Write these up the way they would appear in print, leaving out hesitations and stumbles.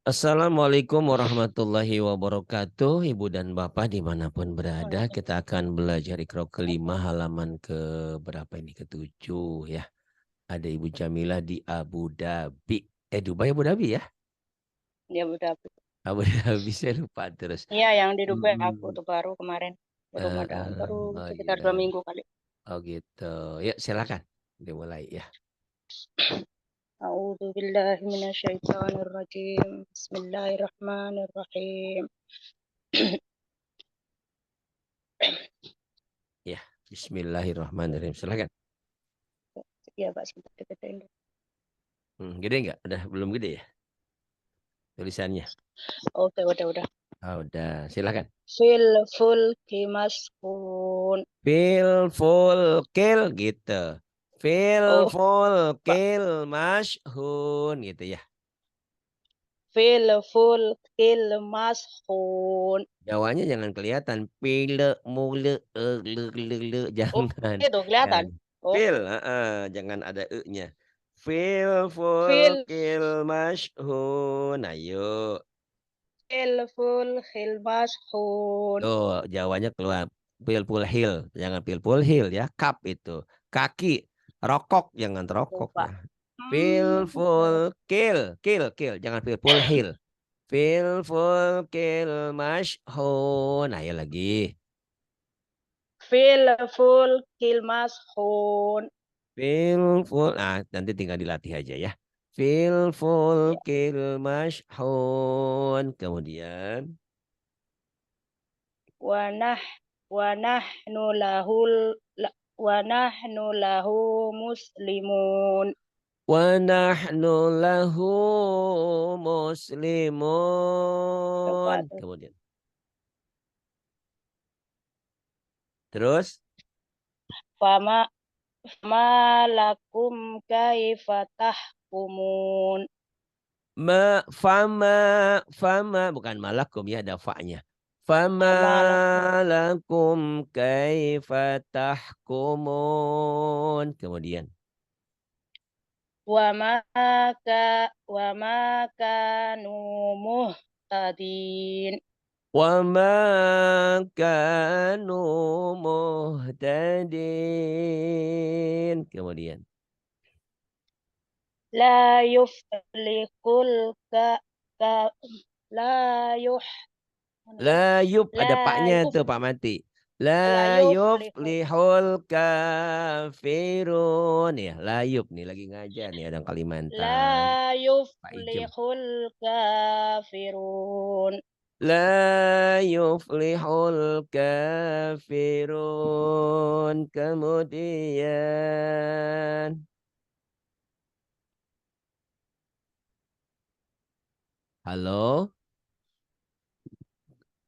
Assalamualaikum warahmatullahi wabarakatuh. Ibu dan Bapak dimanapun berada, kita akan belajar Iqra kelima halaman ke berapa ini? Ketujuh ya. Ada Ibu Jamilah di Abu Dhabi. Dubai Abu Dhabi ya? Dia udah. Abu Dhabi saya lupa terus. Iya, yang di Dubai aku Mm-mm. tuh baru kemarin baru Oh sekitar iya. 2 minggu kali. Oh gitu. Yuk silakan dimulai ya. A'udzu billahi minasyaitonir rajim. Bismillahirrahmanirrahim. Ya, Bismillahirrahmanirrahim. Silakan. Ya, Pak, sebentar digedein dulu. Gede nggak? Udah belum gede ya tulisannya? Oke, udah. Oh, udah. Silakan. Fil fulki mashhun. Feel full kill gitu. Feel Oh, full Pak. kill mashun gitu ya. Fil fulkil mashhun. Jawanya jangan kelihatan. Pile mule le Oh, jangan. itu kelihatan. Jangan. Oh, Feel jangan ada e-nya. Feel full fil kill mashun. Ayo. fulkil mashhun. Tuh jawanya keluar. Feel full hill. Jangan feel full hill ya. Cup itu. Kaki. Rokok jangan Tuh, rokok ya. Pak. Feel full Ya. kill. Jangan feel full hill. Feel full kill mashhun. Ayo lagi. Fil fulkil mashhun. Feel full. Nah, nanti tinggal dilatih aja ya. Feel full Ya. kill mashhun. Kemudian. Wanah wanahnu lahul wanahnu lahu muslimun. Wa nahnu lahu muslimun. Coba tuh. Kemudian. Terus. Fama fama lakum kaifa tahkumun. Fama bukan malakum ya ada fa-nya. Fama Fama lakum lakum kaifa tahkumun. Kemudian wa ma ka wa ma kanu muhtadin. wa ma kanu muhtadin. Kemudian La yuflihul ka la yuh layub ada la paknya yuf tuh Pak Mati. La la yuflihu yuflihul kafirun ya layub nih lagi ngajar nih ada Kalimantan la Pak Ijem. yuflihul kafirun. La yuflihul kafirun. Kemudian. Halo?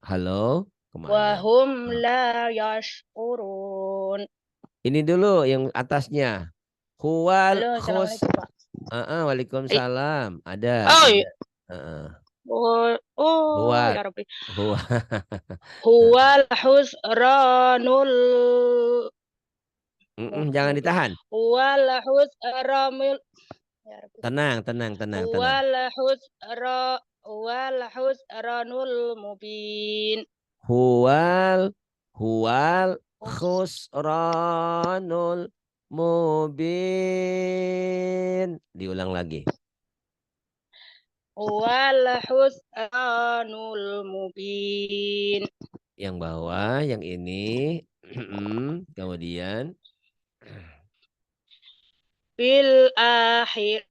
Halo? Kemana? Wahum Oh. la yashkurun. Ini dulu yang atasnya. Huwal Halo, khus. assalamualaikum, Pak. Eh, Waalaikumsalam. Ada, oh ada. iya. Heeh. Oh, Huwa. ya Rabbi. Huwa. Huwal husranul Jangan mubin. ditahan. Huwal husramul, ya Rabbi. Tenang. Huwal husra huwal husranul mubin. Huwal huwal Hus- khusranul mubin. Diulang lagi. Huwal husranul mubin. Yang bawah, yang ini. Kemudian Fil akhir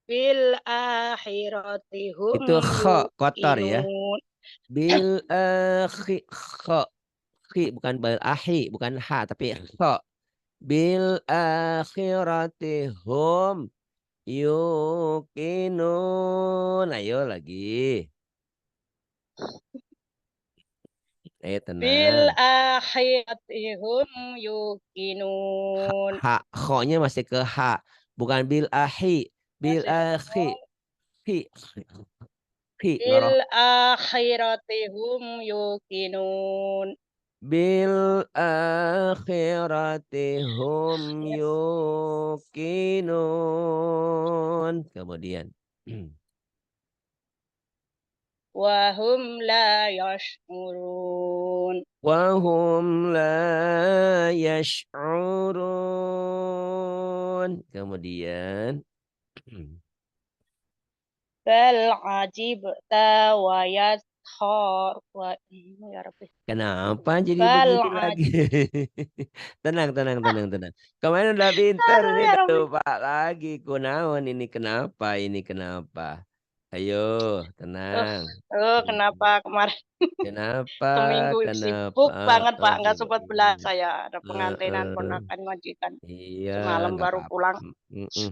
fil akhirati hum itu kha kotor ya. yuqinun. Bil akhi kha khi bukan bil ahi, bukan ha tapi kha. Bil akhirati hum yuqinun. Ayo lagi. Fil Tenang. akhirati hum yuqinun. Kho-nya masih ke ha, bukan bil ahi, bil Masih akhi, hi, hi, fil ngoroh. akhirati hum yuqinun. Bil akhirati hum Ya. yuqinun. Kemudian وهم لا يشعرون Wahum la yash'urun. Kemudian بل عجبت ويسخر يا ربي kenapa jadi بل begini lagi? عجب Tenang, tenang, tenang, tenang. Kemarin udah pinter, aduh ini ya udah Rabbi. lupa lagi. Kunaon ini kenapa? Ini kenapa? Ayo, Oh, tenang. kenapa kemarin Kenapa? seminggu Kenapa? sibuk banget Pak, nggak Sibuk. sempat belajar saya. Ada pengantinan Heeh. ponakan majikan. Iya, Semalam nggak baru apa-apa. pulang. Mm-mm.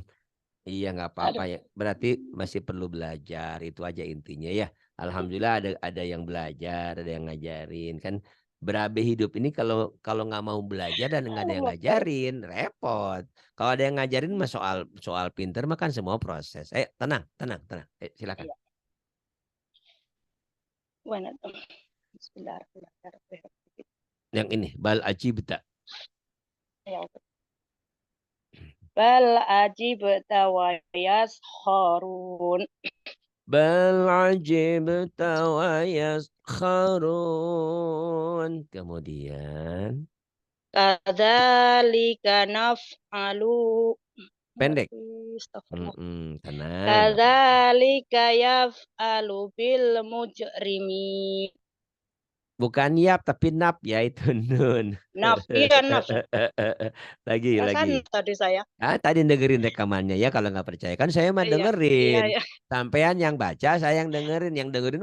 Iya, nggak apa-apa Aduh. ya. Berarti masih perlu belajar, itu aja intinya ya. Alhamdulillah ada yang belajar, ada yang ngajarin kan. Berabe hidup ini kalau kalau nggak mau belajar dan nggak ada yang ngajarin, repot. Kalau ada yang ngajarin mah soal soal pinter mah kan semua proses. Tenang, tenang, tenang. Silakan. Iya. Mana tuh? Bismillahirrahmanirrahim. Yang ini bal ajibta. Ya, bal ajibta wa yaskharun. Bal ajibta wa yaskharun. Kemudian Kadzalika naf'alu. Ya pendek. Rabbi, astagfirullah. Tenang, nggak apa-apa. Kadzalika yaf'alu bil mujrimin. Bukan yap tapi nap ya itu nun. Naf, iya naf. Lagi. Perasaan tadi saya. Ah, tadi dengerin rekamannya ya kalau nggak percaya kan saya mah Iya, iya, dengerin. iya. Sampean yang baca, saya yang dengerin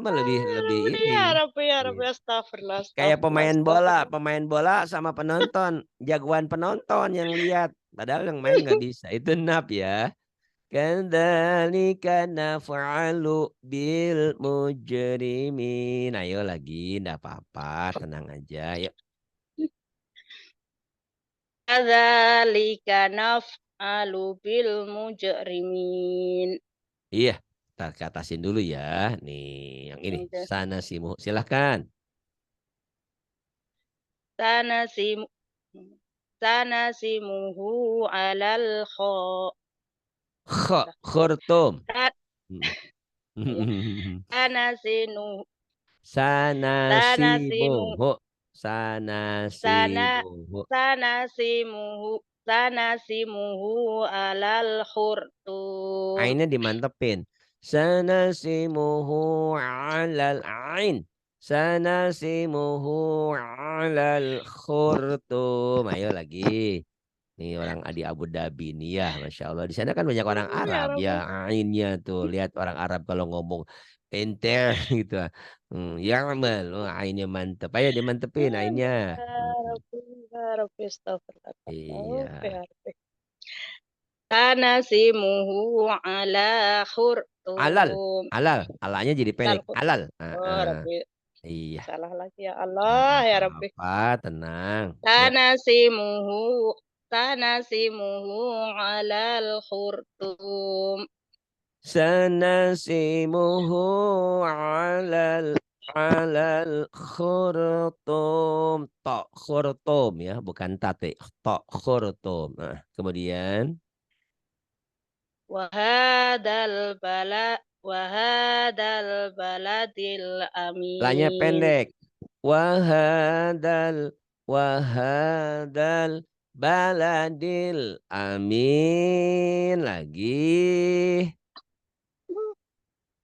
mah lebih lebih Aduh, ini. ya Iya. Rabbi, astagfirullah, Kayak astagfirullah, astagfirullah. pemain bola sama penonton, jagoan penonton yang lihat, padahal yang main nggak bisa. Itu nap ya. Kadzalika naf'alu bil mujrimin. Ayo lagi, ndak apa-apa, tenang aja. Yuk. Kadzalika naf'alu bil mujrimin. Iya, kita katasin dulu ya. Nih, yang ini. Sana simu. Silahkan. Sanasimu sanasimuhu alal kha. Khurtum. Sa- ya. Sanasinu sanasimu Sanasimuhu. sana Sanasimuhu. sanasimuhu sanasimuhu alal khurtum. Ainnya dimantepin. Sanasimuhu alal ain. Sanasimuhu alal khurtum. Ayo lagi. Nih orang di Abu Dhabi nih ya, Masya Allah. Di sana kan banyak orang Ya Arab ya. Rabbi. Ainnya tuh, lihat orang Arab kalau ngomong enter gitu. Ya'mal, ainnya mantep. Ayo dimantepin ainnya. Ya Hmm, Rabbi, ya Rabbi, astagfirullah. Ya iya. Rabbi. Sanasimuhu ala Alal, khurtum. alanya jadi Alal pendek. khurtum. Alal. Oh Rabbi, Iya. salah lagi ya Nggak Allah, ya Rabbi. apa-apa, tenang. Ya. Sanasimuhu sanasimuhu alal khurtum. Sanasimuhu alal khurtum. Tok khurtum ya, bukan tate. Tok khurtum. Nah, kemudian Wahadal baladil lanya amin. pendek. Wahadal wahadal baladil amin lagi.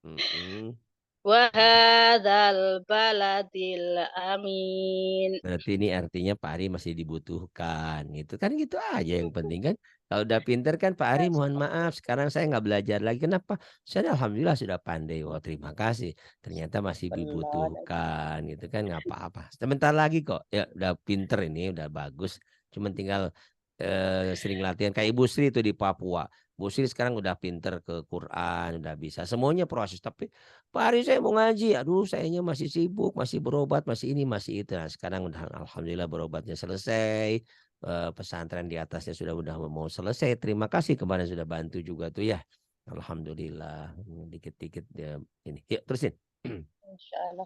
Mm-mm. Wahadal baladil amin. Berarti ini artinya Pak Ari masih dibutuhkan gitu kan gitu aja yang penting kan kalau udah pinter kan Pak Ari mohon maaf sekarang saya nggak belajar lagi kenapa saya alhamdulillah sudah pandai wah terima kasih ternyata masih Benar. dibutuhkan gitu kan nggak apa-apa sebentar lagi kok ya udah pinter ini udah bagus cuman tinggal sering latihan kayak Ibu Sri itu di Papua Bu Sri sekarang udah pinter ke Quran udah bisa semuanya proses tapi Pak Ari saya mau ngaji. Aduh, sayanya masih sibuk, masih berobat, masih ini, masih itu. Nah, sekarang udah alhamdulillah berobatnya selesai. Pesantren di atasnya sudah mau selesai. Terima kasih kemarin sudah bantu juga tuh ya. Alhamdulillah. Dikit-dikit dia ini. Yuk, terusin. Insyaallah.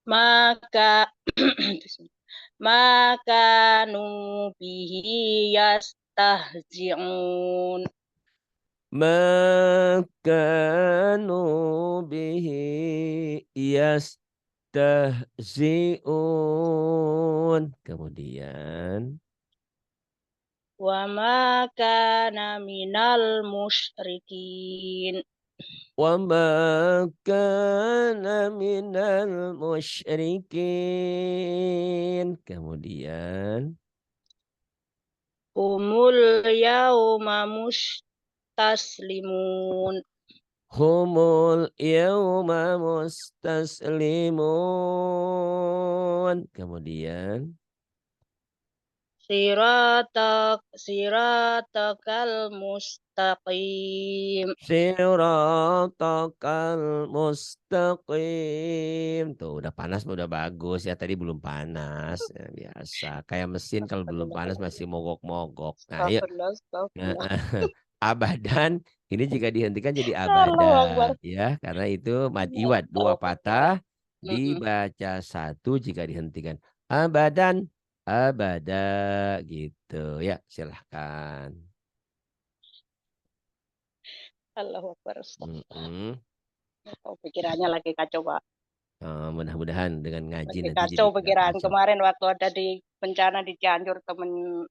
Maka maka nubihi yastahzi'un. Makanu yastahzi'un. Kemudian Wa ma kana minal musyrikin. wa ma kana minal musyrikin. Kemudian Humul yauma mustaslimun. humul yawma mustaslimun. Kemudian Siratakal mustaqim. siratakal mustaqim. Tuh udah panas udah bagus ya. Tadi belum panas. Ya, biasa. Kayak mesin kalau belum panas masih mogok-mogok. Nah, yuk. Astagfirullah, astagfirullah. Abadan ini jika dihentikan jadi Allahu abada Akbar. ya. Karena itu mad iwad dua Allahu Akbar. patah dibaca satu jika dihentikan. Abadan abada gitu ya. Silahkan. Allahu Akbar. Astagfirullah. Mm-mm. Oh, pikirannya lagi kacau, Pak. Mudah-mudahan dengan ngaji Lagi nanti jadi kacau nggak pikiran. kacau. Kemarin waktu ada di bencana di Cianjur,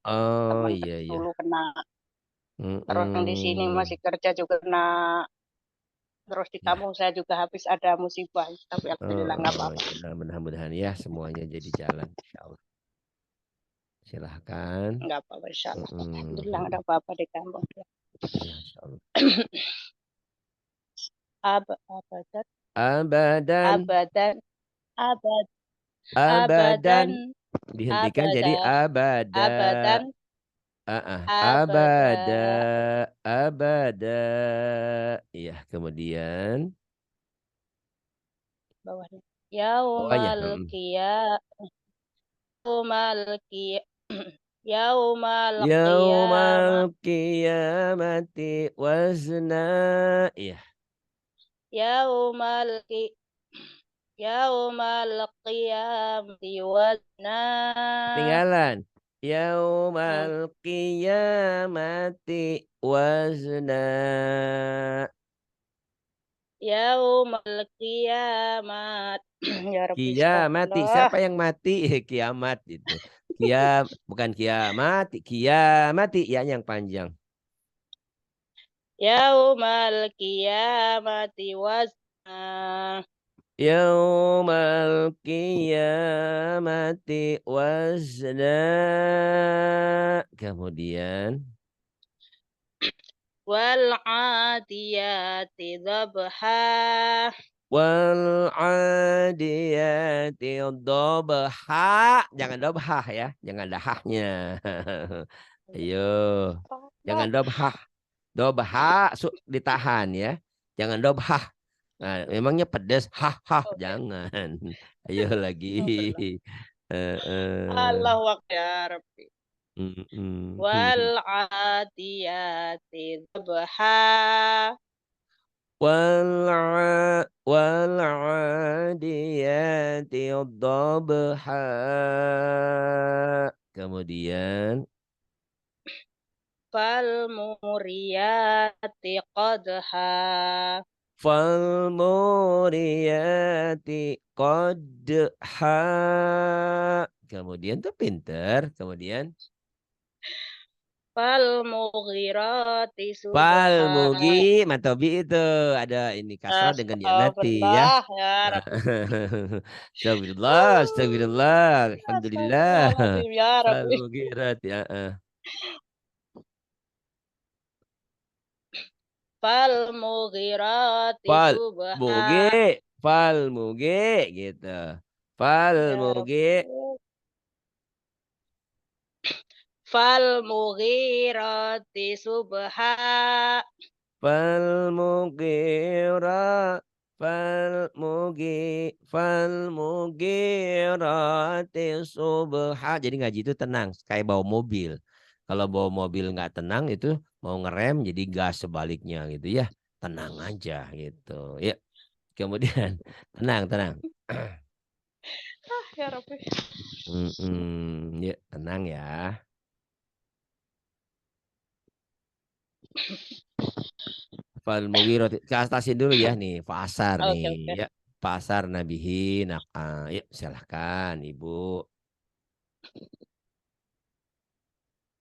Oh teman iya iya. dulu kena. Terus yang di sini Mm-mm. masih kerja juga kena. Terus di Ya. kampung saya juga habis ada musibah. Tapi alhamdulillah nggak Oh, apa-apa. ya, mudah-mudahan ya semuanya jadi jalan. Insya Allah. Silahkan. Nggak apa-apa, insya Allah. Alhamdulillah nggak Mm-mm. ada apa-apa di kampung. Ya, insya Allah. Abadan, Abadan, abadan, abad, abadan. abadan, Dihentikan jadi abada, abada. abadan, abada. Abada, abada. Iya, kemudian Bawahnya. bawahnya. Yaumal Yaumal qiyam Yaumal Yaumal qiyamah qiyamati wazna. Iya, Yaumal qi Yaumal qiyamati wazna. ketinggalan. Yaumal qiyamati wazna. Yaumal qiyamat. Ya Rabbi, Kiamati. astagfirullah. Siapa yang mati? Kiamat itu. Bukan kiamat, kiamati ya yang panjang. Yaumal qiyamati wazna. Yaumal qiyamati wazna. Kemudian Wal adiyati dhabha. wal adiyati dobha. Jangan dobha ya, jangan dahahnya. Ayo, jangan dobha. Dobha ditahan ya. Jangan dobha. Nah, memangnya pedas, hah, Oke. jangan. Ayo lagi. Astagfirullah. Eh, eh. Allahu Akbar, ya Rabbi. Wal Mm-mm. adiyati dhabha. Wal adiyati dhabha. Kemudian Fal muriyati qadha. fal muriyati qadha. Kemudian tuh pinter. Kemudian Fal mughirati fal subha. mugi matobi itu ada ini kasrah dengan ya nanti ya. Astagfirullah, ya Rabbi. Astagfirullah, astagfirullah, alhamdulillah. Astagfirullahaladzim, ya Fal Rabbi. mugirat ya. Fal mughirati Fal subha. mugi, fal mugi gitu. Fal Ya mugi, Rabbi. Fal mughirati subha. fal mugira, fal mugirati subha. Jadi ngaji itu tenang, kayak bawa mobil. Kalau bawa mobil nggak tenang itu mau ngerem jadi gas sebaliknya gitu ya. Tenang aja gitu. Ya, kemudian tenang, tenang. Ya Rabbi. Ya, tenang ya. Fal mugirati. Ke atasin dulu ya nih, fasar nih Oke, oke. ya. Pasar nabihi yuk silahkan Ibu.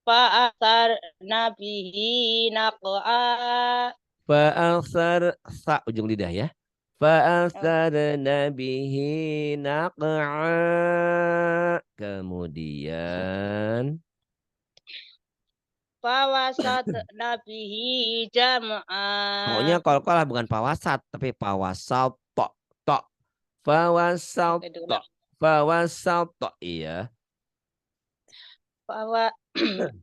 Pasar nabihi naq'a. Fa'asar sa ujung lidah ya. Fa'asar nabihi naq'a. Kemudian Fawasat nabihi jam'a. pokoknya kalau bukan pawasat tapi pawasal tok tok. Fawasal tok. Fawasal tok iya.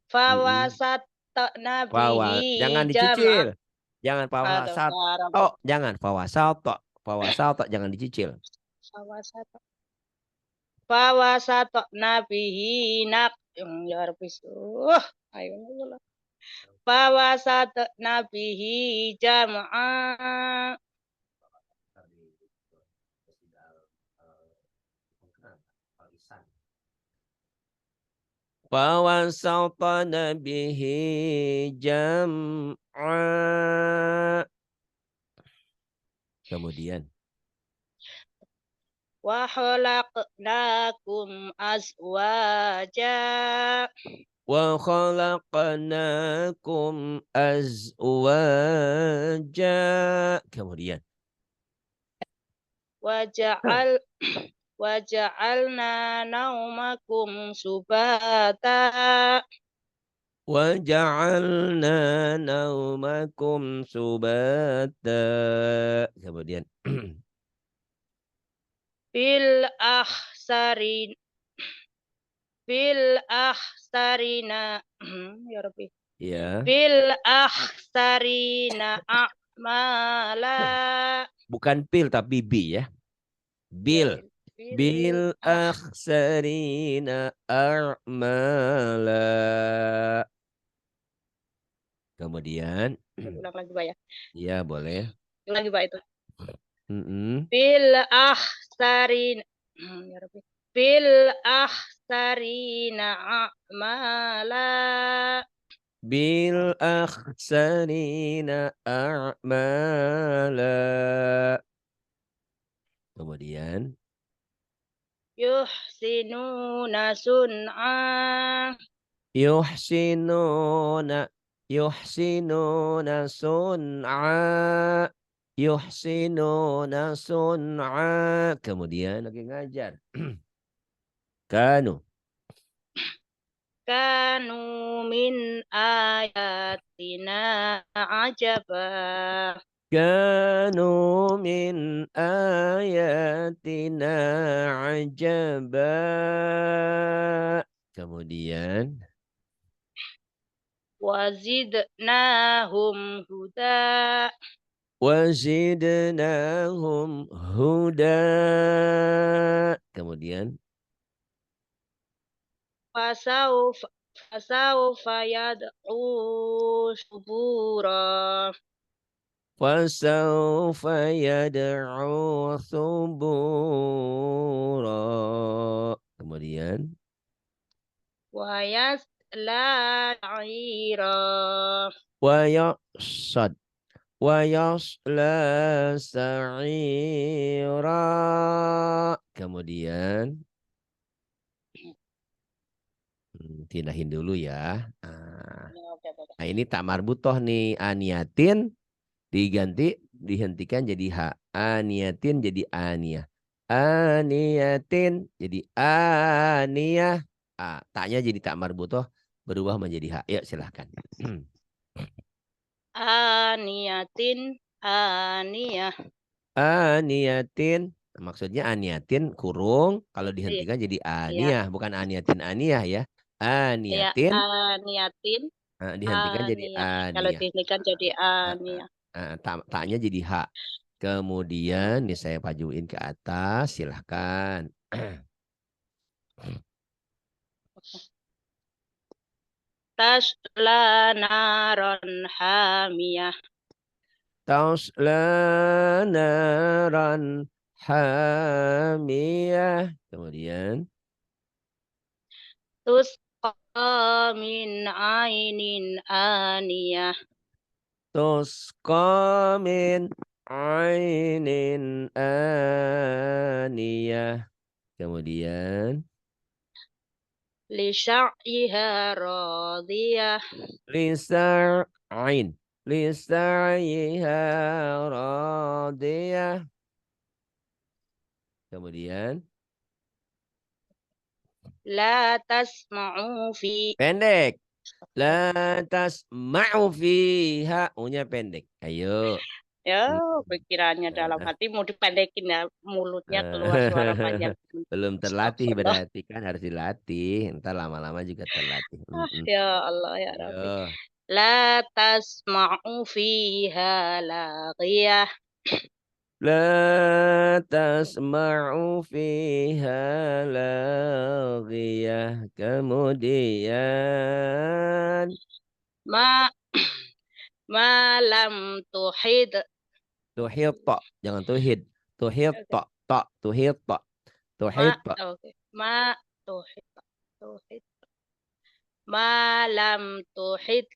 Fawasat Jangan nabihi jam'a. dicicil. Jangan pawasal Aduh, tok, jangan pawasal tok. Pawasal tok jangan dicicil. Fawasat nabihi nak. Ya Rabbi. Ayo. Fawasat nabihi jam'a. Fawasatna bihi jam'a. Kemudian Wa khalaqnakum azwaja. wa khalaqnakum azwaja. Kemudian Waja'alna naumakum subata. waja'alna naumakum subata. Kemudian Fil akhsarin Fil akhsarina. Ya Rabbi. ya. Fil akhsarina a'mala. Bukan pil tapi bi ya. Ya, Bil. Bil akhsarina a'mala. Kemudian ulang lagi Pak ya. ya boleh. Ulang lagi Pak itu. Mm-mm. Fil akhsarina. Ya Rabbi. Fil akhsarina a'mala. Bil akhsarina a'mala. Kemudian Yuhsinuna sun'a. yuhsinuna sun'a. Yuhsinuna sun'a. Kemudian lagi ngajar. Kanu Kanu min ayatina ajaba. kanu min ayatina ajaba. Kemudian Wazidnahum huda. wazidnahum huda. Kemudian Fasawfa yad'u subura. fasawfa yad'u thubura. Kemudian Wa yasla sa'ira. wa yasad wa yasla sa'ira. Kemudian pindahin dulu ya. Nah, ini tak marbutoh nih. Aniatin dihentikan jadi ha. Aniatin jadi aniyah. Aniatin jadi aniyah. Taknya jadi tak marbutoh berubah menjadi ha. Yuk silahkan. Aniyatin aniyah. Aniatin. Maksudnya aniatin kurung. Kalau Iya, dihentikan jadi iya, aniyah. Bukan aniatin aniyah ya. iya, Aniatin. aniyatin Dihentikan jadi aniyah. Kalau aniyah. ini kan jadi Ah. aniyah. Taknya jadi hak. Kemudian nih saya pajuin ke atas, silahkan. Tasla naron hamiyah. Tasla naran hamiyah. Kemudian Tusqa min ainin aniyah. tusqa min ainin aniyah. Kemudian li syaiha radiyah. lisa'in. Lisa'yiha radiyah. Kemudian La tasma'u fi. pendek. La tasma'u fiha. U-nya pendek. Ayo. Ya, Hmm. pikirannya dalam hati mau dipendekin ya, mulutnya keluar suara panjang. Belum terlatih Astagfirullah. berarti kan harus dilatih. Ntar lama-lama juga terlatih. Ya Allah ya Rabbi. Ayo. La tasma'u fiha laghiyah. La tasma'u fiha laghiyah. Kemudian Ma lam tuhid. tuhit ta. Jangan tuhid. Tuhit Oke. ta. Ta. Tuhit ta. Ma Tuhit ta. oke. Ma tuhid. Tuhid. Ma lam tuhid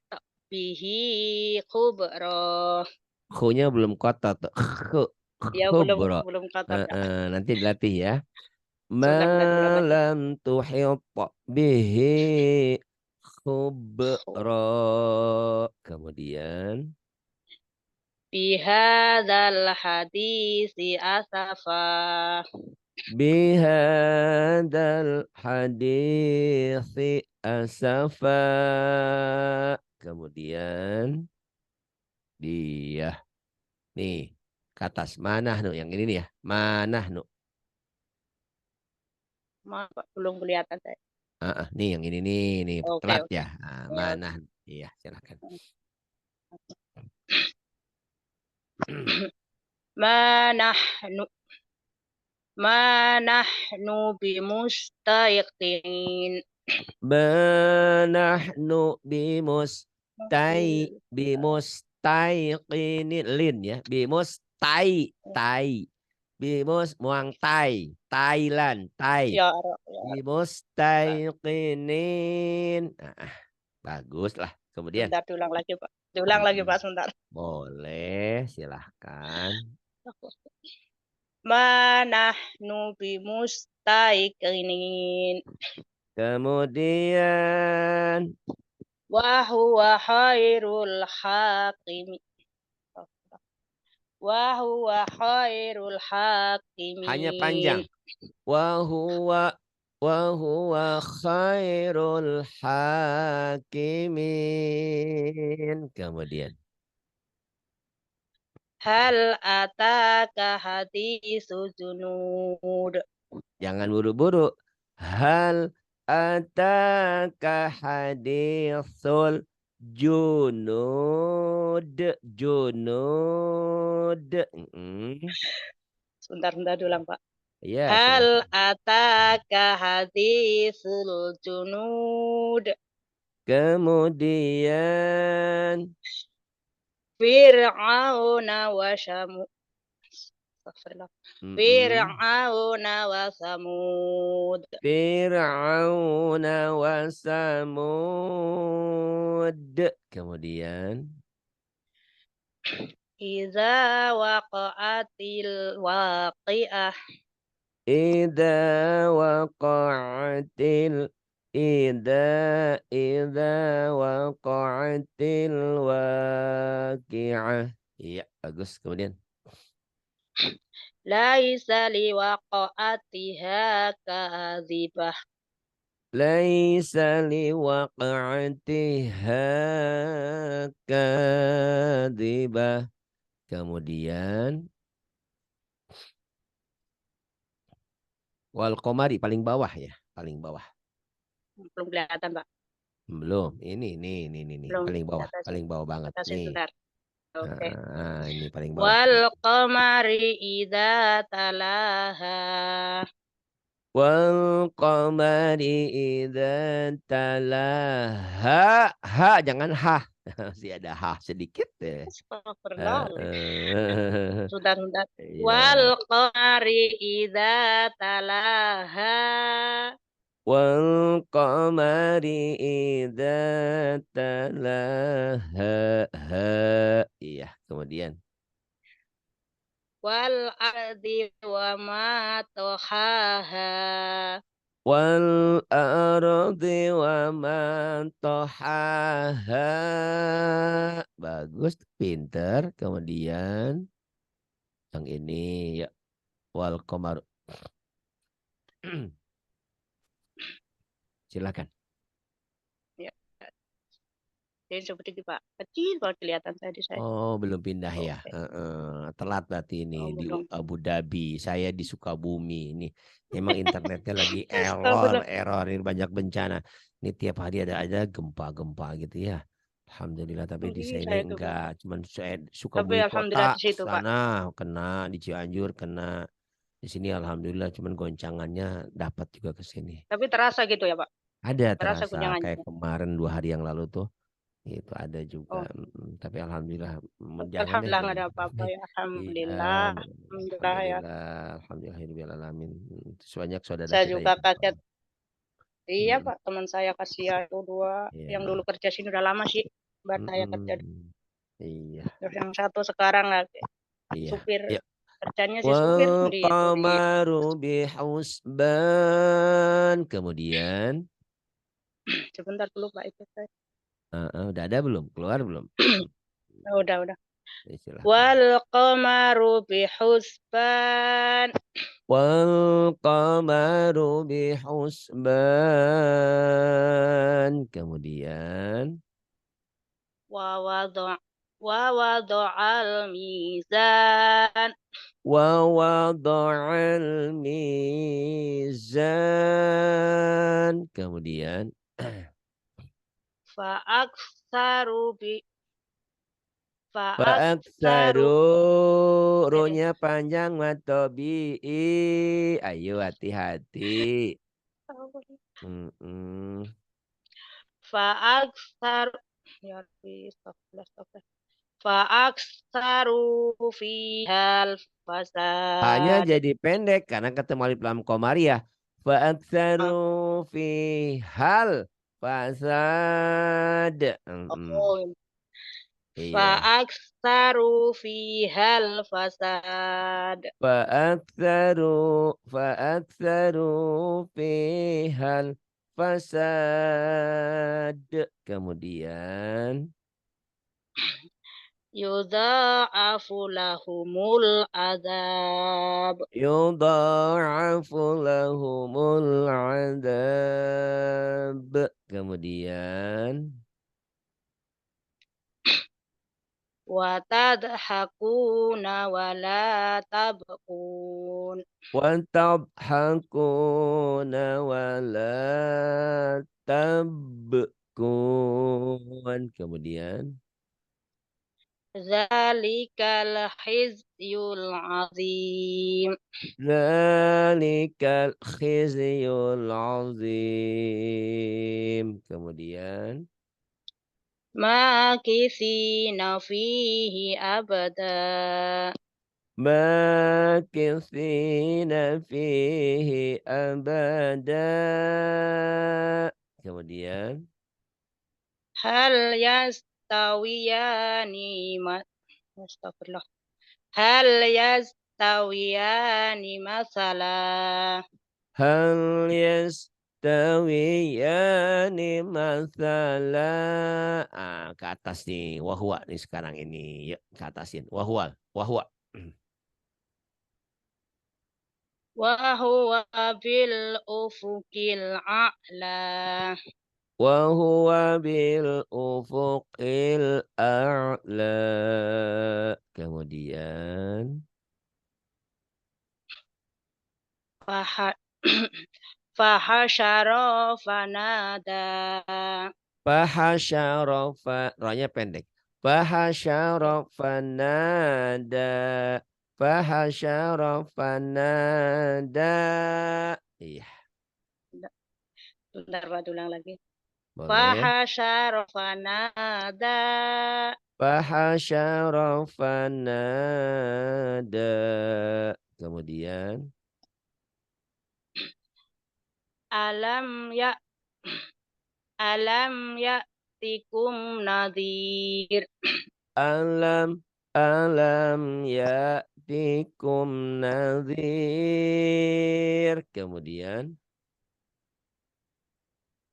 bihi khubra. Khu-nya belum kotor tuh. Ya Khubra. belum kotor Kak. Nanti dilatih ya. Sebentar diulang lagi. Malam tuhit bihi khubra. Kemudian Bihadzal hadisi asafa. bihadal hadisi asafa. Kemudian dia nih ke atas mana nu yang ini nih ya. Mana nu. Maaf Pak, belum kelihatan saya. Nih yang ini nih Oke, telat oke. ya. Ya, Mana? oke. Iya, silakan. Manahnu manahnu bimustayqin. Nahnu bimustaiqinin lin ya. Tai. Bimus muang Thailand, Ya, ya. Bimustaiqinin. Bagus lah. Kemudian Sebentar diulang lagi Pak. Diulang lagi Pak sebentar. boleh, silahkan. Manahnu bimustayqinin. Kemudian Wa huwa khairul hakim. Wa huwa khairul hanya hakimin. panjang. Wa huwa khairul hakimin. Kemudian Hal ataka hadisu junud. jangan buru-buru. Hal ataka hadisul junud. Sebentar diulang Pak. Ya, Hal silahkan. ataka hadisul junud. Kemudian Fir'auna wa syamu. Astagfirullah. mm-mm. Fir'auna wa samud. Fir'aun wa Samud. Kemudian Iza waqa'atil waqi'ah. idza waqa'atil idza idza waqa'atil waqi'ah. Iya, bagus. Kemudian Laisa liwaqa'atiha kadhibah. laisa liwaqa'atiha kadhibah. Kemudian wal qamari paling bawah ya, paling bawah. Belum kelihatan, Pak. Belum. Ini Belum kelihatan sih. paling bawah banget Atasnya nih. sebentar. Oke. Ini paling bawah. Wal qamari idza talaha. Wal qamari idza talaha. Ha jangan ha. Masih ada ha sedikit deh. Astagfirullah. Heeh. Sudah. Wal Iya. qamari idza talaha. Wal qamari idza talaha. Ha. Iya, kemudian wal ardi wa ma tahaha. Wal ardi wa man tahaha. Bagus, pinter. Kemudian yang ini ya, wal qamar. Silakan. Ya, jadi seperti itu Pak. Kecil banget kelihatan saya di saya. Oh, belum pindah ya. Oke. Telat berarti ini Oh, di belum. Abu Dhabi. Saya di Sukabumi. Ini memang internetnya lagi error, Astagfirullah. error. Ini banyak bencana. Ini tiap hari ada gempa-gempa gitu ya. Alhamdulillah, tapi di Ini sini saya tuh Pak. enggak. Cuman saya Tapi Sukabumi kota alhamdulillah di situ Pak. sana kena, di Cianjur kena. Di sini alhamdulillah cuman goncangannya dapat juga ke sini. Tapi terasa gitu ya Pak. Ada Terasa terasa kayak guncangannya. kemarin 2 hari yang lalu tuh. Itu ada juga. Oh, Tapi alhamdulillah, jangan deh, alhamdulillah nggak jangan ada apa-apa sampai. ya. Iya, Alhamdulillah. Alhamdulillah ya. alhamdulillah, alhamdulillah. Terus banyak saudara Saya kita juga yang kaget. Iya mm, Pak, teman saya kasihan itu dua yang dulu iya, kerja sini udah lama sih. Buat saya kerja. iya, Terus yang satu sekarang lagi iya. supir. Ya. Kerjanya sih supir Wal di itu di. qamaru bihusban. Kemudian, Sebentar dulu Pak itu saya. udah ada belum? Keluar belum? Oh, udah. Silahkan. Wal qamaru bihusban. Wal qamaru bihusban. Kemudian Wa wada'al mizan. wa wada'al mizan. Kemudian Fa'aksaru bi fa'aktsaru, fa'aksaru eh, ro-nya panjang matobi'i. Ayo hati-hati. Mm-mm. fa'aksaru ya Rabbi, astagfirullah. Fa'aksaru fihal Hanya fasad. jadi pendek karena ketemu alif lam komariah. Fa'aktsaru Ah, fi hal fasad. oh, Iya. fa'aksaru fihal fasad. Fa'aktsaru fi hal fasad. Kemudian Yudha'afu lahumul azab. yudha'afu lahumul adab. Kemudian Wa tadhakuna wa la tabkun. وتضحكون ولا تبكون. Kemudian Zalikal khizyul azim. zalikal khizyul azim. Kemudian Makithina fihi abada. makithina fihi abada. Kemudian Hal yastawiyani Astagfirullah. Hal yastawiyani masalah. hal yastawiyani mathala. Ke atas nih. Wahwa nih sekarang ini. Yuk ke atasin. Wahwa. Wahwa. Wa huwa bil ufukil a'la. Wahuwa bil ufuqil a'la. Kemudian Faha- Fahasyara fanada. fahasyara rohnya pendek. Fahasyara fanada. Fahasyara fanada. Iya, Bentar, Pak, ulang lagi. boleh. Fahasyara fanada. Fahasyara fanada. Kemudian Alam ya alam ya'tikum nadhir. alam alam ya ya'tikum nadhir. Kemudian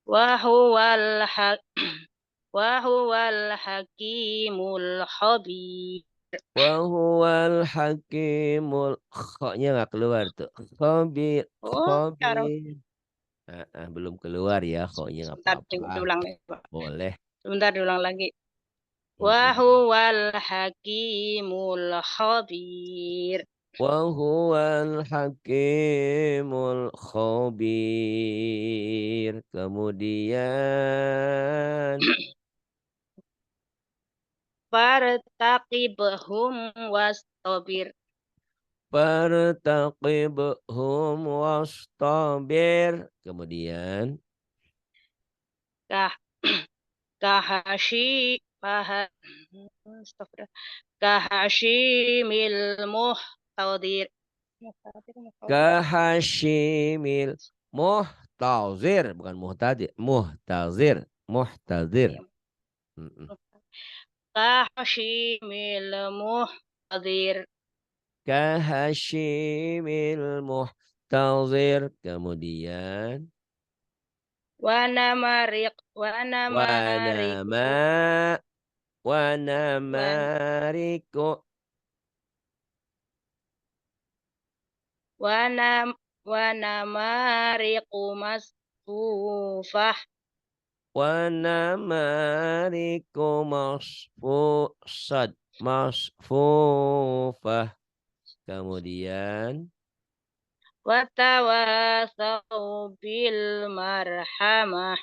Wahuwal hakimul khabir. wa huwal hakimul kha-nya nggak keluar tuh. Khabir, Oh, cara khabir. Belum keluar ya kha-nya nggak sebentar apa-apa. diulang nih, Pak. Boleh. Sebentar diulang lagi. Mm-mm. Wahuwal hakimul khabir. Wa huwal hakimul khabir. Kemudian Fartaqibhum wastabir. fartaqibhum wastabir. Kemudian Kah kahashi paha astagfirullah. Kahashimil muhtadir. kahashimil muhtazir, bukan muhtadir, muhtazir, muhtazir. Iya. Mm-mm. Kahashimil muhtadir. Kahashimil muhtazir. Kemudian Wanamariku wanama wan wanamariku wanam wanamariku masfufah. wanamariku masfusad masfufah. Kemudian Watawasau bil marhamah.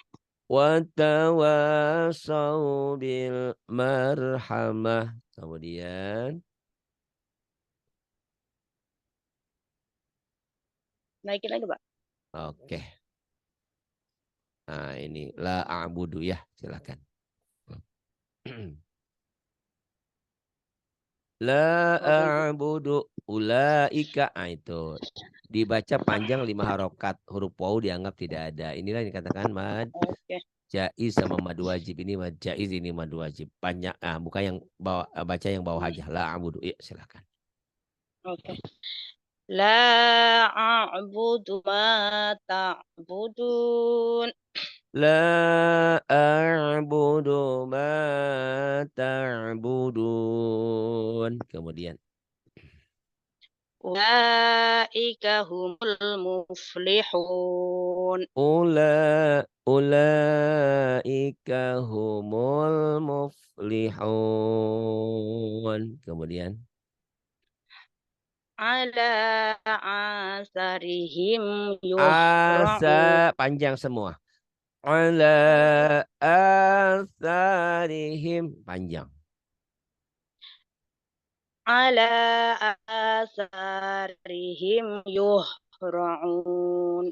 watawasau bil marhamah. Kemudian Naikin lagi, Pak. oke. Nah, ini la a'budu ya, silakan. La A'udzu. a'budu ulaika. Itu dibaca panjang 5 harokat, huruf waw dianggap tidak ada. Inilah yang dikatakan mad Oke. jaiz sama mad wajib. Ini mad jaiz, ini mad wajib. Banyak bukan yang baca yang bawah aja. La a'budu. Ya, silakan. Oke. La a'budu ma ta'budun. La a'budu ma ta'budun. Kemudian Ulaika humul muflihun. ulaika humul muflihun. Kemudian Ala asarihim yuhra'un. panjang semua. Ala asarihim panjang. Ala asarihim yuhra'un.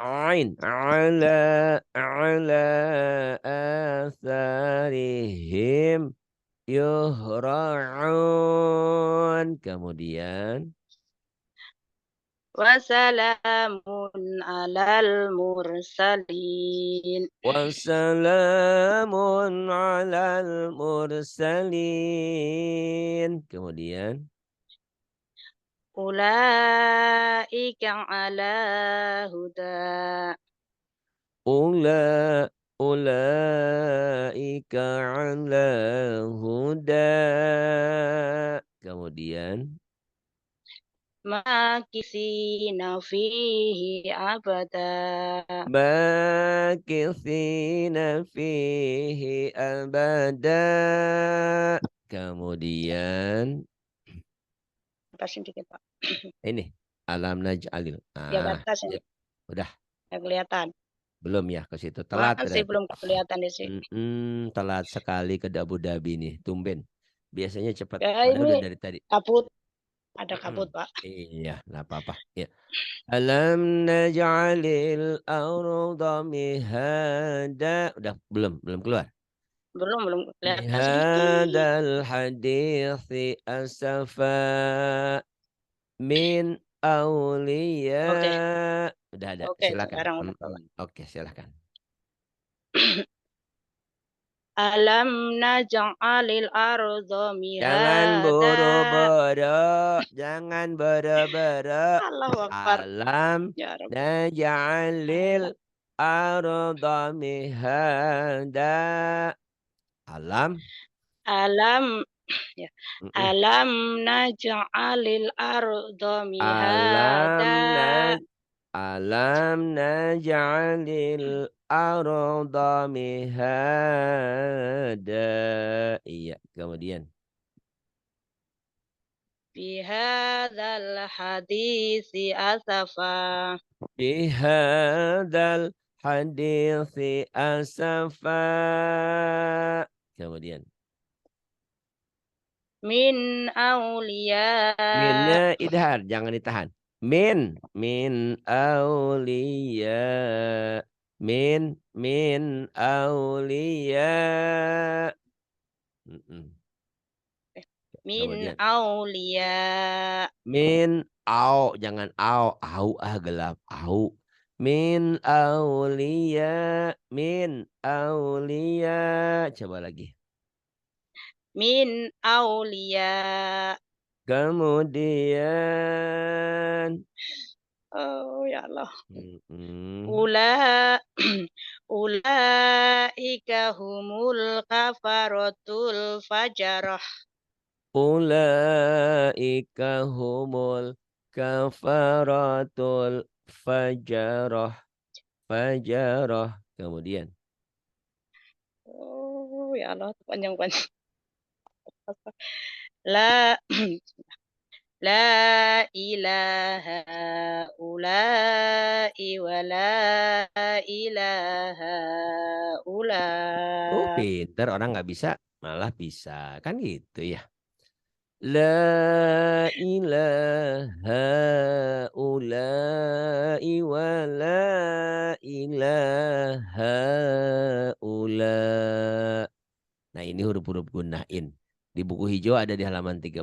Ain ala asarihim yuhra'un. Kemudian Wasalamun alal mursalin. wassalamun alal mursalin. Kemudian Ulaika ala huda. ulaika ala huda. Kemudian Makisina fihi abada. makithina fihi abada. Kemudian Batasin dikit, Pak. ini alam naj'alil. Ya, batasin. Ya, udah Ya, kelihatan. belum ya ke situ. Telat Masih berarti. belum kelihatan di sini. Telat sekali ke Abu Dhabi nih, tumben. Biasanya cepat. Ya, Padahal udah ini dari tadi. kabut. Ada kabut, Pak. Iya, nggak apa-apa. Ya. Alam naj'alil arda mihada. Udah belum keluar. Belum kelihatan sedikit. Bihadal hadithi asafa min aulia. Oke, Udah ada, oke, silakan. sekarang udah keluar. Oke, silakan. Alam naj'alil arda Jangan mihada. buru-buru, boro, jangan boro-boro. Allahu Akbar. Alam Ya Rabbi. naj'alil arda mihada. Alam, Alam ya. mm-mm. Alam naj'alil arda Alam mihada. Alam naj'alil arda mihada. Iya, kemudian. Bihadzal hadisi asafa. Bihadzal hadithi asafa. Kemudian. Min aulia. Minnya idhar, jangan ditahan. Min aulia. Min aulia. Mm-mm. Min Kemudian. aulia. Min jangan au gelap au. Min aulia, coba lagi. Min aulia. Kemudian, Oh ya Allah. mm-mm. Ula ulaika humul kafaratul fajarah. Ulaika humul kafaratul fajarah. Fajarah. Kemudian. Oh ya Allah, panjang-panjang. La la ilaha ulai wa la ilaha ula. Oh, pinter orang nggak bisa malah bisa kan gitu ya. La ilaha ulai wa la ilaha ula. Nah, ini huruf-huruf gunain. Di buku hijau ada di halaman 13.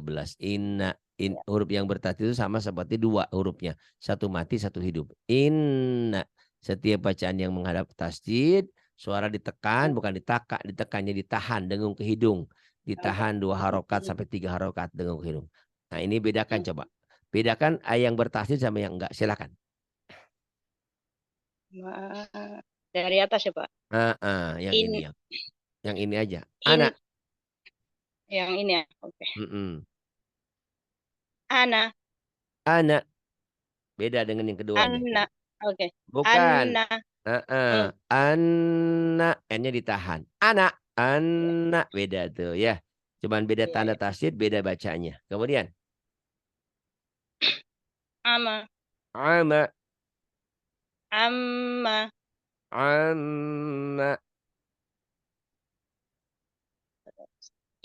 Huruf yang bertasydid itu sama seperti dua hurufnya. Satu mati, satu hidup. Inna. Setiap bacaan yang menghadap tasydid, suara ditekan, bukan ditakak, ditekannya ditahan, dengung ke hidung. Ditahan 2 harokat sampai 3 harokat dengung ke hidung. Nah, ini bedakan coba. Bedakan yang bertasydid sama yang enggak. Silakan. Dari atas ya Pak. Yang In ini yang ini aja. in Anak. yang ini ya. Oke. Mm-mm. Ana Anak. Beda dengan yang keduanya. Anna. Oke. Bukan. Anna. Oh, Anak. N-nya ditahan. Anak. ya, Anak. Beda tuh ya. Cuman beda iya, tanda ya. tasydid, beda bacanya. Kemudian. Ama. Ama. Amma. Ama.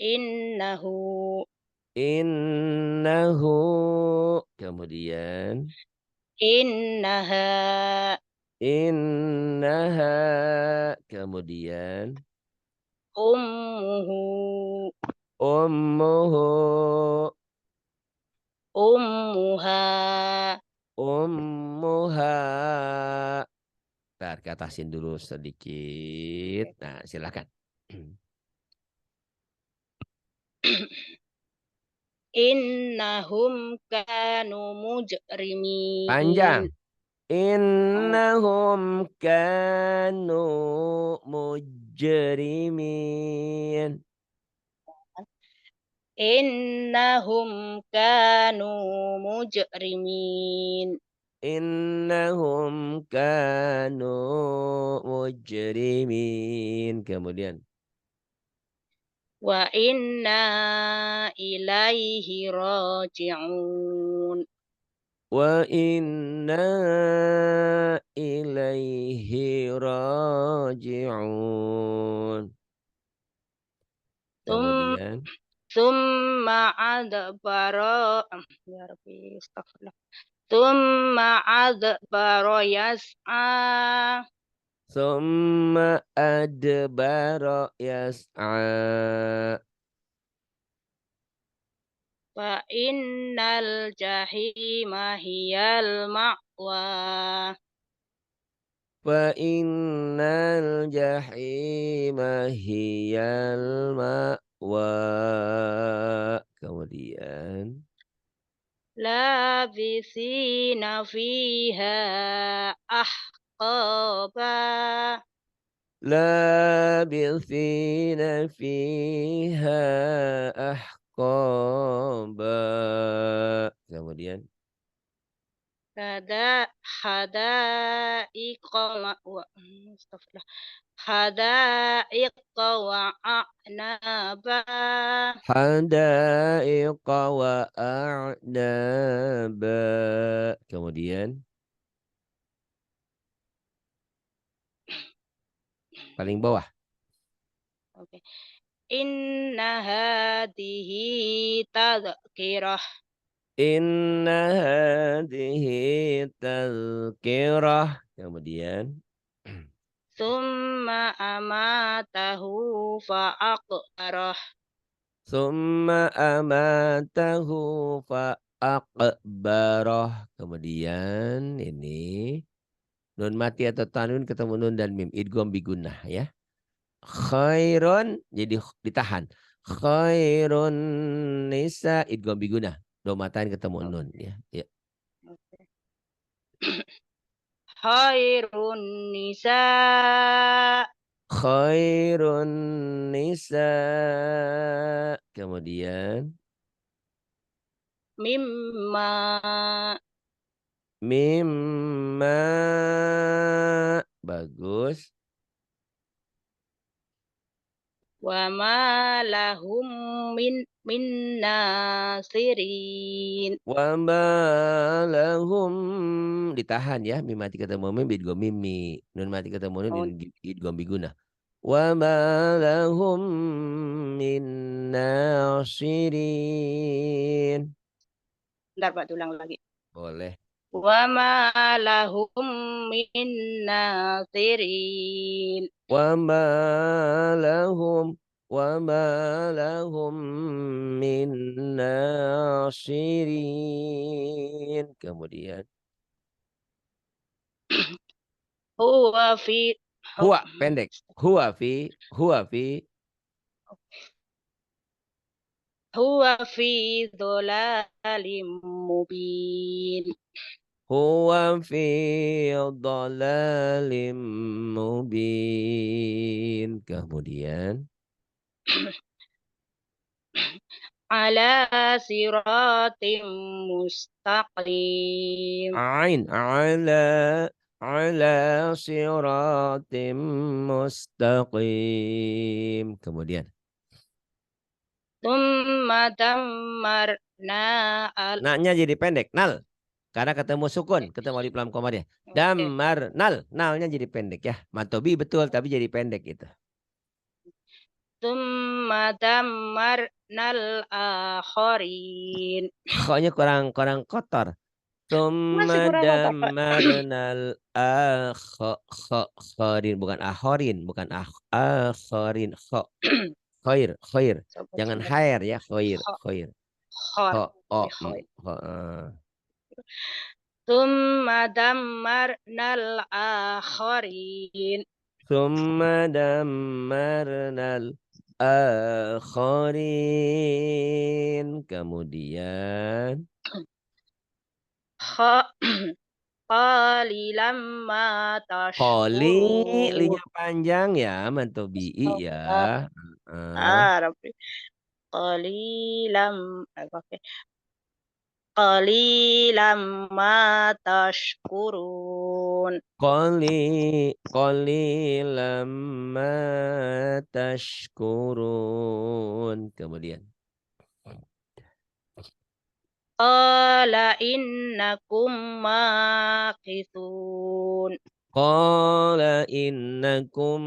Innahu. Innahu. Kemudian. Innaha. Innaha. Kemudian. Ummuhu. Ummuhu. Ummuha. Ummuha. Ntar ke atasin dulu sedikit. Oke. Nah, silakan. Innahum kanu mujrimin. Panjang. Oh, Innahum kanu mujrimin. innahum kanu mujrimin. Innahum kanu mujrimin. Kemudian. Wa inna ilaihi raji'un. Wa inna ilaihi raji'un. Tum Kemudian. Summa adbara. Ya Rabbi, astagfirullah. Summa adbara yas'a. Summa adbara yas'a. Fa innal jahima hiyal ma'wa. Fa innal jahima hiyal ma'wa. Kemudian. labisina fiha ahqaba. لابثين فيها أحقابا. Kemudian Hadaiqa astagfirullah. Hadaiqa wa a'naba. حدائق وأعنابا. Kemudian paling bawah. Oke. Inna hadhihi tadhkirah. Inna hadhihi tazkirah. Kemudian Summa amatahu fa'aqbarah. summa amatahu fa'aqbarah. Kemudian ini nun mati atau tanwin ketemu nun dan mim. Idgham bigunnah ya. Khairun jadi ditahan. Khairun nisa idgham bigunnah. Domatain ketemu nun ya. Ya. Oke. Khairun nisa Khairun nisa. Kemudian mimma mimma. Bagus. wa ma lahum min nasirin. Wa ma lahum ditahan ya. Mim mati ketemu mim idgham mimi. Nun mati ketemu nun Oh, idgham biguna. Wa ma lahum min nasirin. bentar Pak, ulang lagi. Boleh. Wa ma lahum min nasirin. Wa ma lahum min nasirin. Kemudian Huwa fi hu- huwa pendek. Huwa fi huwa fi dhalalim mubin. huwa fi dhalalim mubin. Kemudian Ala siratim mustaqim. ain ala siratim mustaqim. Kemudian Tsumma dammarna al. naknya jadi pendek nal karena ketemu sukun, ketemu alif lam koma dia. Oke. Damar nalnya jadi pendek ya. Matobi betul tapi jadi pendek itu. Tsumma dammarnal akharin. Koknya kurang kotor. Masih Tsumma kurang kotor, Pak. damarnal akharin bukan akhorin, bukan akharin. Khair. Coba Jangan sebentar. khair ya, khair. Kho, Khair. khor. Kho, Oke, oh, khoi. kho. Tsumma dammarnal akharin. Tsumma damarnal akharin. Kemudian Kho, qalilam ma Koli, tashkurun. linya panjang ya, mantobi'i ya. Astaghfirullah. Heeh. Rabbi. Qalilam. Oke. Qalilam ma tashkurun. Koli lama tashkurun. Kemudian Qala innakum makithun. qala innakum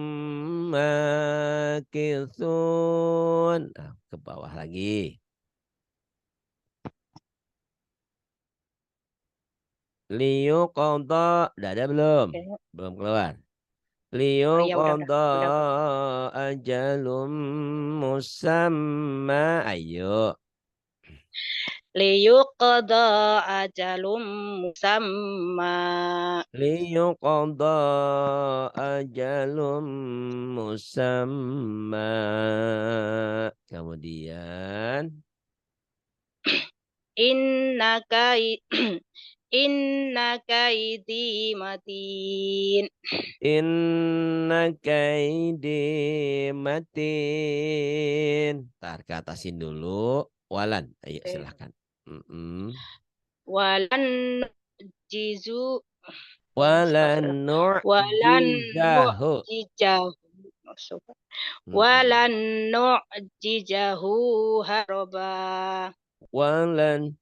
makithun. Nah, ke bawah lagi. Liyuqadha. Udah ada belum? Oke. Belum keluar. Oh iya udah Liyuqadha Pak. ajalum musamma. Ayo. Liyuqda ajalum musamma. Liyuqadha ajalum musamma. Kemudian inna kai inna kaidi matin. Inna kaidi matin. Ntar ke atasin dulu. Walan. Ayo Oke. silahkan. Mm-mm. Walan jizu Walan walan nu'jizahu. nu'jijahu Mm-mm. walan nu'jijahu haraba. Walan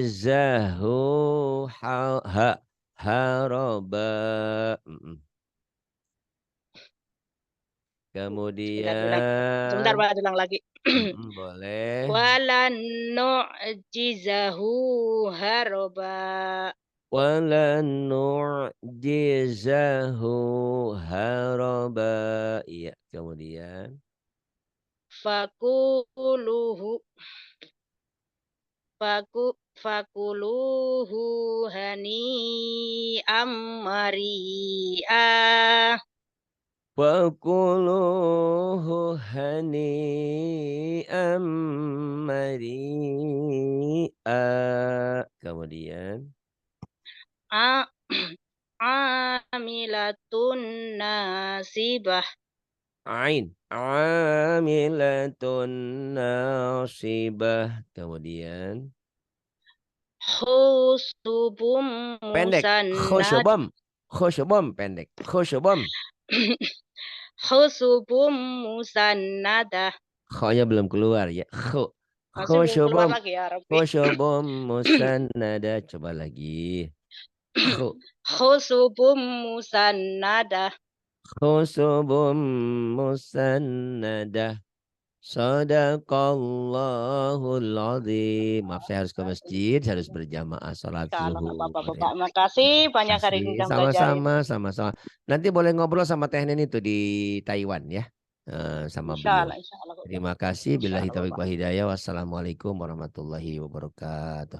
nu'jizahu haraba. Mm-mm. Sebentar ulang. Sebentar Kemudian Pak, ulang lagi. boleh. Walan nu'jizahu haraba. Walan nu'jizahu haraba. Iya, kemudian. Fakuluhu fakuluhu hani mari'a. Fakuluhu hani'am mari'a. Kemudian. A amilatun nasibah. Ain. Amilatun nasibah. Kemudian. Husubum Pendek. musannad. Khusyubam. Khusyubam pendek. Khusyubam. Husubum musannadah. Kho-nya belum keluar ya. Masih belum keluar Khusyubam. lagi ya Rabbi. Khusyubam musannada. Coba lagi. Khu. Husubum musannadah. Khusubum musannada. Sadaqallahul azim. Maaf saya harus ke masjid, saya harus berjamaah sholat Kalau nggak apa-apa zuhur ya. Bapak. Makasih Terima banyak hari ini kasih. udah belajarin. Sama-sama, sama-sama. Nanti boleh ngobrol sama Teh Nen itu di Taiwan ya. Sama beliau. Insya Allah. Terima kasih. Insya Billahi Allah taufiq Bapak. wa hidayah. Wassalamualaikum warahmatullahi wabarakatuh.